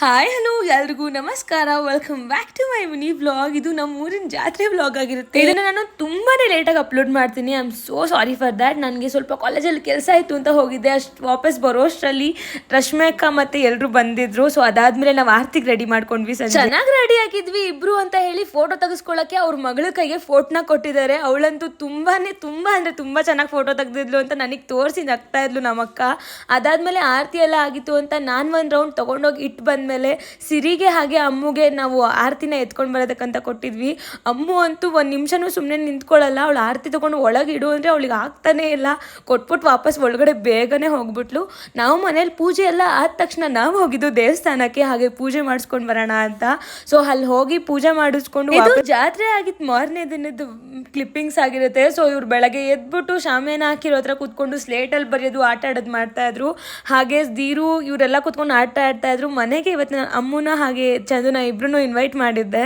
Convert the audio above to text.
Hi hello ಎಲ್ರಿಗೂ ನಮಸ್ಕಾರ. Welcome back to my mini vlog. ಇದು ನಮ್ಮ ಊರಿನ ಜಾತ್ರೆ ವ್ಲಾಗ್ ಆಗಿರುತ್ತೆ. ಇದನ್ನ ನಾನು ತುಂಬಾನೇ ಲೇಟಾಗಿ ಅಪ್ಲೋಡ್ ಮಾಡ್ತೀನಿ. I am so sorry for that. ನನಗೆ ಸ್ವಲ್ಪ ಕಾಲೇಜಲ್ಲಿ ಕೆಲಸ ಆಯಿತು ಅಂತ ಹೋಗಿದ್ದೆ. ಅಷ್ಟು ವಾಪಸ್ ಬರೋಷ್ಟರಲ್ಲಿ ರಶ್ಮಿಕಾ ಮತ್ತೆ ಎಲ್ಲರೂ ಬಂದಿದ್ರು. ಸೊ ಅದಾದ್ಮೇಲೆ ನಾವು ಆರ್ತಿಗೆ ರೆಡಿ ಮಾಡ್ಕೊಂಡ್ವಿ. ಚೆನ್ನಾಗಿ ರೆಡಿ ಆಗಿದ್ವಿ ಇಬ್ರು ಅಂತ ಹೇಳಿ ಫೋಟೋ ತೆಗೆಸ್ಕೊಳ್ಳೋಕೆ ಅವ್ರ ಮಗಳ ಕೈಗೆ ಫೋಟೋನ ಕೊಟ್ಟಿದ್ದಾರೆ. ಅವಳಂತೂ ತುಂಬಾ ಅಂದರೆ ತುಂಬ ಚೆನ್ನಾಗಿ ಫೋಟೋ ತೆಗೆದಿದ್ಲು ಅಂತ ನನಗೆ ತೋರಿಸಿ ನಗ್ತಾ ಇದ್ಲು ನಮ್ಮಕ್ಕ. ಅದಾದ್ಮೇಲೆ ಆರತಿ ಎಲ್ಲ ಆಗಿತ್ತು ಅಂತ ನಾನು ಒಂದು ರೌಂಡ್ ತೊಗೊಂಡೋಗಿ ಇಟ್ಟು ಬಂದಮೇಲೆ ಸಿರಿಗೆ ಹಾಗೆ ಅಮ್ಮುಗೆ ನಾವು ಆರತಿನ ಎತ್ಕೊಂಡು ಬರೋದಕ್ಕಂತ ಕೊಟ್ಟಿದ್ವಿ. ಅಮ್ಮು ಅಂತೂ ಒಂದು ನಿಮಿಷನೂ ಸುಮ್ಮನೆ ನಿಂತ್ಕೊಳ್ಳಲ್ಲ. ಅವಳು ಆರತಿ ತೊಗೊಂಡು ಒಳಗೆ ಇಡು ಅಂದರೆ ಅವಳಿಗೆ ಆಗ್ತಾನೇ ಇಲ್ಲ. ಕೊಟ್ಬಿಟ್ಟು ವಾಪಸ್ ಒಳಗಡೆ ಬೇಗನೆ ಹೋಗ್ಬಿಟ್ಲು. ನಾವು ಮನೇಲಿ ಪೂಜೆ ಎಲ್ಲ ಆದ ತಕ್ಷಣ ನಾವು ಹೋಗಿದ್ದು ದೇವಸ್ಥಾನಕ್ಕೆ ಹಾಗೆ ಪೂಜೆ ಮಾಡಿಸ್ಕೊಂಡು ಬರೋಣ ಅಂತ. ಸೊ ಅಲ್ಲಿ ಹೋಗಿ ಪೂಜೆ ಮಾಡಿಸ್ಕೊಂಡು ಜಾತ್ರೆ ಆಗಿತ್ತು ಮಾರನೇ ದಿನದ್ದು ಕ್ಲಿಪ್ಪಿಂಗ್ಸ್ ಆಗಿರುತ್ತೆ. ಸೊ ಇವ್ರು ಬೆಳಗ್ಗೆ ಎದ್ಬಿಟ್ಟು ಶಾಮಿಯಾನ ಹಾಕಿರೋ ಹತ್ರ ಕೂತ್ಕೊಂಡು ಸ್ಲೇಟಲ್ಲಿ ಬರೆಯೋದು ಆಟ ಆಡೋದು ಮಾಡ್ತಾಯಿದ್ರು. ಹಾಗೆ ದೀರು ಇವರೆಲ್ಲ ಕೂತ್ಕೊಂಡು ಆಟ ಆಡ್ತಾಯಿದ್ರು. ಮನೆಗೆ ಇವತ್ತು ನಾನು ಅಮ್ಮನ ಹಾಗೆ ಚಂದುನ ಇಬ್ಬರೂ ಇನ್ವೈಟ್ ಮಾಡಿದ್ದೆ.